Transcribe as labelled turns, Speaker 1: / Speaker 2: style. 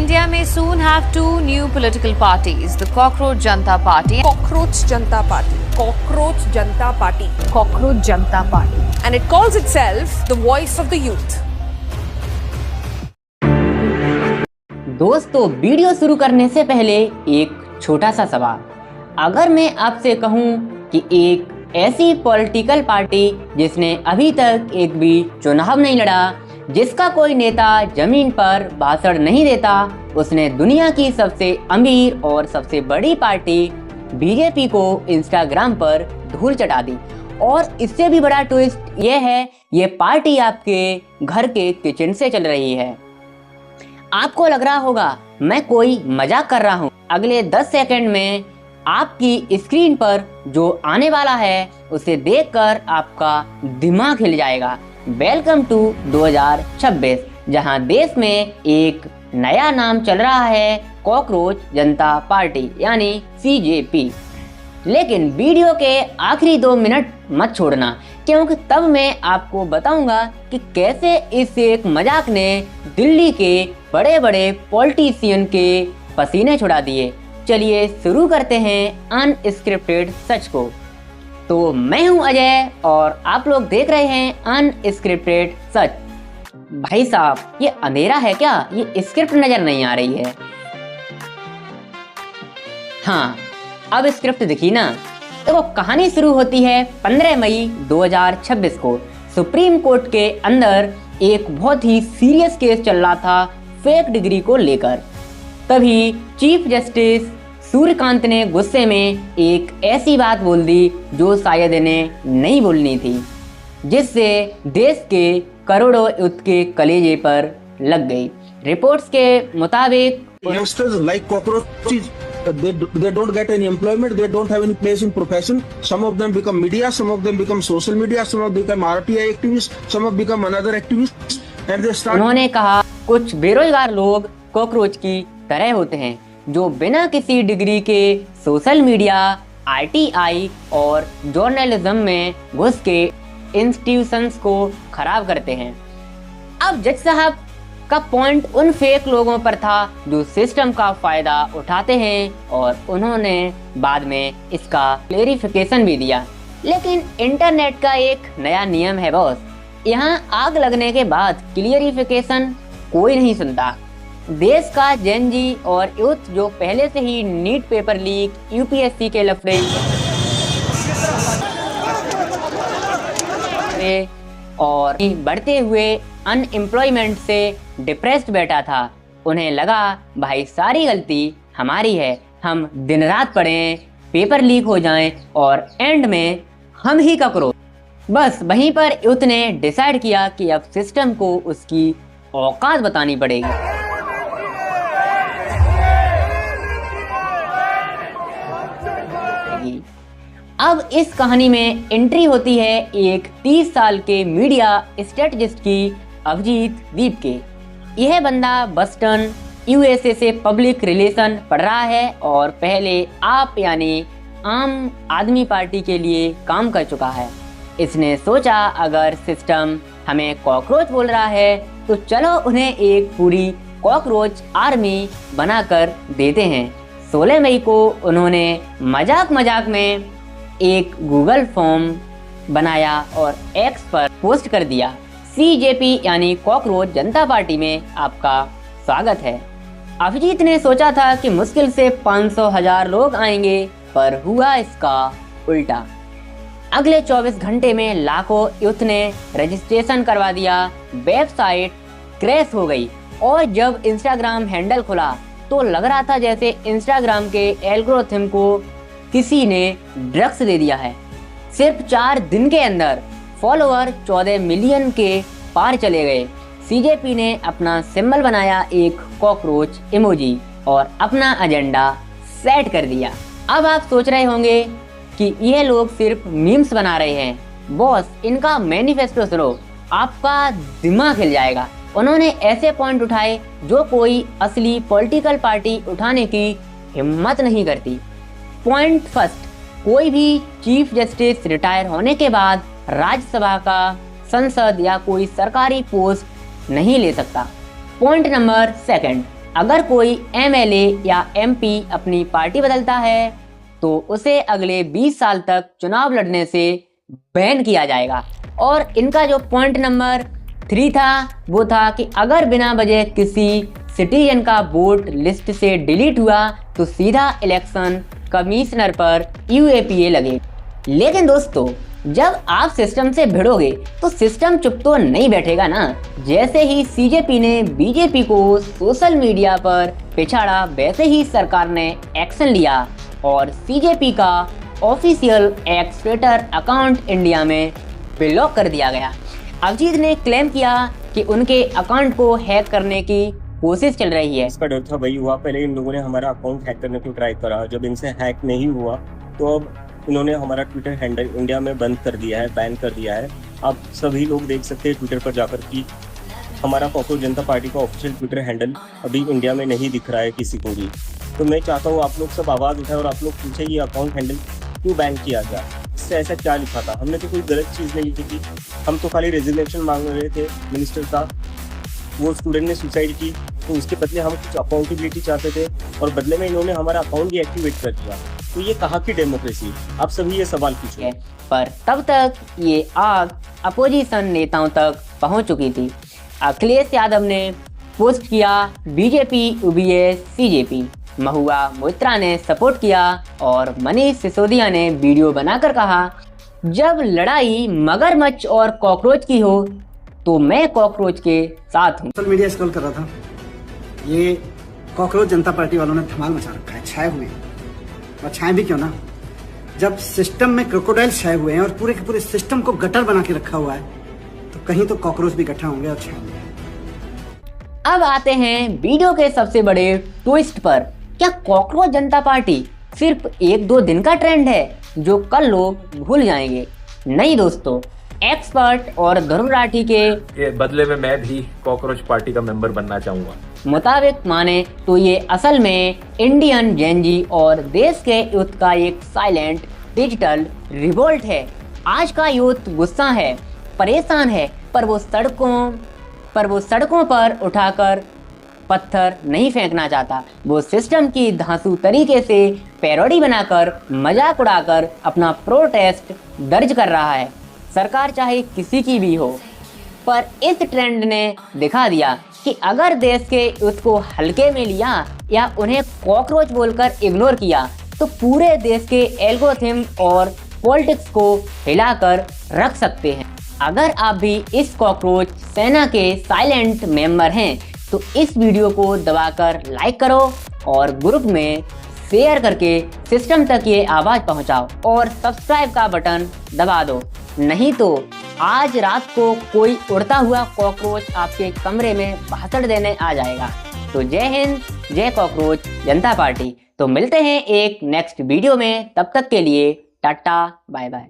Speaker 1: India may soon have two new political parties, the Cockroach Janta Party.
Speaker 2: Cockroach Janta Party. Cockroach Janta Party.
Speaker 1: Cockroach Janta Party.
Speaker 2: And it calls itself the voice of the youth.
Speaker 3: दोस्तों, video शुरू करने से पहले एक छोटा सा सवाल। अगर मैं आपसे कहूं कि एक ऐसी पॉलिटिकल पार्टी जिसने अभी तक एक भी चुनाव नहीं लड़ा, जिसका कोई नेता जमीन पर भाषण नहीं देता, उसने दुनिया की सबसे अमीर और सबसे बड़ी पार्टी बीजेपी को इंस्टाग्राम पर धूल चटा दी। और इससे भी बड़ा ट्विस्ट ये है, ये पार्टी आपके घर के किचन से चल रही है। आपको लग रहा होगा मैं कोई मजाक कर रहा हूँ। अगले 10 सेकंड में आपकी स्क्रीन पर जो आने वाला है उसे देखकर आपका दिमाग हिल जाएगा। वेलकम टू 2026, जहां देश में एक नया नाम चल रहा है, कॉकरोच जनता पार्टी यानी CJP। लेकिन वीडियो के आखिरी 2 मिनट मत छोड़ना, क्योंकि तब मैं आपको बताऊंगा कि कैसे इस एक मजाक ने दिल्ली के बड़े बड़े पॉलिटिशियन के पसीने छुड़ा दिए। चलिए शुरू करते हैं अनस्क्रिप्टेड सच को। तो मैं हूं अजय और आप लोग देख रहे हैं अनस्क्रिप्टेड सच। भाई साहब, ये अंधेरा है क्या? ये स्क्रिप्ट नजर नहीं आ रही है। हाँ, अब स्क्रिप्ट दिखी ना। देखो, कहानी शुरू होती है 15 मई 2026 को। सुप्रीम कोर्ट के अंदर एक बहुत ही सीरियस केस चल रहा था फेक डिग्री को लेकर। तभी चीफ जस्टिस सूर्यकांत ने गुस्से में एक ऐसी बात बोल दी जो शायद इन्हें नहीं बोलनी थी, जिससे देश के करोड़ों युद्ध के कलेजे पर लग गई। रिपोर्ट्स के मुताबिक
Speaker 4: youngsters like cockroaches, they don't get any employment, they don't have any place in profession. Some of them become media, some of them become social media, some of them become RTI activists, some of them become another activists, and they start.
Speaker 3: उन्होंने कहा, कुछ बेरोजगार लोग cockroach की तरह होते हैं जो बिना किसी डिग्री के सोशल मीडिया, RTI और जर्नलिज्म में घुस के इंस्टीट्यूशंस को खराब करते हैं। अब जज साहब का पॉइंट उन फेक लोगों पर था जो सिस्टम का फायदा उठाते हैं, और उन्होंने बाद में इसका क्लेरिफिकेशन भी दिया। लेकिन इंटरनेट का एक नया नियम है बॉस, यहाँ आग लगने के बाद क्लियरिफिकेशन कोई नहीं सुनता। देश का जेन जी और यूथ जो पहले से ही नीट पेपर लीक, UPSC के लफड़े और बढ़ते हुए अनएम्प्लॉयमेंट से डिप्रेस्ड बैठा था, उन्हें लगा भाई सारी गलती हमारी है, हम दिन रात पढ़ें, पेपर लीक हो जाएं और एंड में हम ही ककरो। बस वहीं पर यूथ ने डिसाइड किया कि अब सिस्टम को उसकी औकात बतानी पड़ेगी। अब इस कहानी में एंट्री होती है एक 30 साल के मीडिया स्ट्रेटजिस्ट की, अभिजीत दीप के। यह बंदा बस्टन USA से पब्लिक रिलेशन पढ़ रहा है और पहले आप यानी आम आदमी पार्टी के लिए काम कर चुका है। इसने सोचा अगर सिस्टम हमें कॉकरोच बोल रहा है तो चलो उन्हें एक पूरी कॉकरोच आर्मी बनाकर देते हैं। 16 मई को उन्होंने मजाक मजाक में एक गूगल फॉर्म बनाया और X पर पोस्ट कर दिया, CJP यानी कॉकरोच जनता पार्टी में आपका स्वागत है। अभिजीत ने सोचा था कि मुश्किल से 500,000 लोग आएंगे, पर हुआ इसका उल्टा। अगले 24 घंटे में लाखों यूथ ने रजिस्ट्रेशन करवा दिया, वेबसाइट क्रैश हो गई और जब इंस्टाग्राम हैंडल खुला तो लग रहा था जैसे इंस्टाग्राम के एल्गोरिथम को किसी ने ड्रग्स दे दिया है। सिर्फ 4 दिन के अंदर फॉलोअर 14 मिलियन के पार चले गए। CJP ने अपना सिंबल बनाया एक कॉकरोच इमोजी और अपना एजेंडा सेट कर दिया। अब आप सोच रहे होंगे कि ये लोग सिर्फ मीम्स बना रहे हैं। बॉस, इनका मैनिफेस्टो सुनो, आपका दिमाग हिल जाएगा। उन्होंने ऐसे पॉइंट उठाए जो कोई असली पॉलिटिकल पार्टी उठाने की हिम्मत नहीं करती। पॉइंट फर्स्ट, कोई भी चीफ जस्टिस रिटायर होने के बाद राज्यसभा का, संसद या कोई सरकारी पोस्ट नहीं ले सकता। पॉइंट नंबर सेकंड, अगर कोई एमएलए या एमपी अपनी पार्टी बदलता है तो उसे अगले 20 साल तक चुनाव लड़ने से बैन किया जाएगा। और इनका जो पॉइंट नंबर 3 था वो था कि अगर बिना वजह किसी सिटीजन का वोट लिस्ट से डिलीट हुआ तो सीधा इलेक्शन कमिश्नर पर यूएपीए लगे। लेकिन दोस्तों, जब आप सिस्टम से भिड़ोगे तो सिस्टम चुप तो नहीं बैठेगा ना। जैसे ही सीजेपी ने बीजेपी को सोशल मीडिया पर पिछाड़ा, वैसे ही सरकार ने एक्शन लिया और सीजेपी का official x Twitter account India में ब्लॉक कर दिया गया। अभिजीत ने क्लेम किया कि उनके अकाउंट को हैक करने की कोशिश चल रही है।
Speaker 5: इसका डर था, वही हुआ। पहले इन लोगों ने हमारा अकाउंट हैक करने को ट्राई करा, जब इनसे हैक नहीं हुआ तो अब इन्होंने हमारा ट्विटर हैंडल इंडिया में बंद कर दिया है, बैन कर दिया है। आप सभी लोग देख सकते हैं ट्विटर पर जाकर कि हमारा कॉकरोच जनता पार्टी का ऑफिशियल ट्विटर हैंडल अभी इंडिया में नहीं दिख रहा है किसी को भी। तो मैं चाहता हूँ आप लोग सब आवाज़ उठाएं और आप लोग पूछे ये अकाउंट हैंडल क्यों बैन किया गया, इससे ऐसा क्या लिखा था। हमने तो कोई गलत चीज़ नहीं लिखी थी, हम तो खाली रेजिग्नेशन मांग रहे थे मिनिस्टर का। वो स्टूडेंट ने सुसाइड की तो उसके बदले हम कुछ अकाउंटेबिलिटी चाहते थे और बदले में इन्होंने हमारा अकाउंट भी एक्टिवेट कर दिया। तो ये कहाँ की डेमोक्रेसी? आप सभी ये सवाल पूछिए।
Speaker 3: पर तब तक ये आग अपोजिशन नेताओं तक पहुंच चुकी थी। अखिलेश यादव ने पोस्ट किया BJP UBS CJP, Mahua Moitra ने सपोर्ट किया और मनीष सिसोदिया ने वीडियो बनाकर कहा, जब लड़ाई मगरमच्छ और कॉकरोच की हो तो मैं कॉकरोच के साथ हूँ।
Speaker 6: सोशल मीडिया स्क्रॉल कर रहा था, ये कॉकरोच जनता पार्टी वालों ने धमाल मचा रखा है, छाए हुए हैं। और छाए भी क्यों ना, जब सिस्टम में क्रोकोडाइल छाए हुए हैं और पूरे के पूरे सिस्टम को गटर बना के रखा हुआ है तो कहीं तो कॉकरोच भी इकट्ठा होंगे और छाएंगे।
Speaker 3: अब आते हैं वीडियो के सबसे बड़े ट्विस्ट पर। क्या कॉकरोच जनता पार्टी सिर्फ 1-2 दिन का ट्रेंड है जो कल लोग भूल जाएंगे? नहीं दोस्तों, एक्सपर्ट और ध्रुव राठी के
Speaker 7: बदले में मैं भी कॉकरोच पार्टी का मेंबर बनना चाहूंगा
Speaker 3: मुताबिक माने तो ये असल में इंडियन जेनजी और देश के यूथ का एक साइलेंट डिजिटल रिवोल्ट है। आज का यूथ गुस्सा है, परेशान है, पर वो सड़कों पर उठाकर पत्थर नहीं फेंकना चाहता। वो सिस्टम की धांसू तरीके से पैरोडी बनाकर, मजाक उड़ाकर अपना प्रोटेस्ट दर्ज कर रहा है। सरकार चाहे किसी की भी हो, पर इस ट्रेंड ने दिखा दिया कि अगर देश के यूथ को हल्के में लिया या उन्हें कॉकरोच बोलकर इग्नोर किया तो पूरे देश के एल्गोरिथम और पॉलिटिक्स को हिलाकर रख सकते हैं। अगर आप भी इस कॉकरोच सेना के साइलेंट मेंबर हैं तो इस वीडियो को दबाकर लाइक करो और ग्रुप में शेयर करके सिस्टम तक ये आवाज़ पहुंचाओ और सब्सक्राइब का बटन दबा दो। नहीं तो आज रात को कोई उड़ता हुआ कॉकरोच आपके कमरे में भाषण देने आ जाएगा। तो जय हिंद, जय कॉकरोच जनता पार्टी। तो मिलते हैं एक नेक्स्ट वीडियो में, तब तक के लिए टाटा बाय बाय।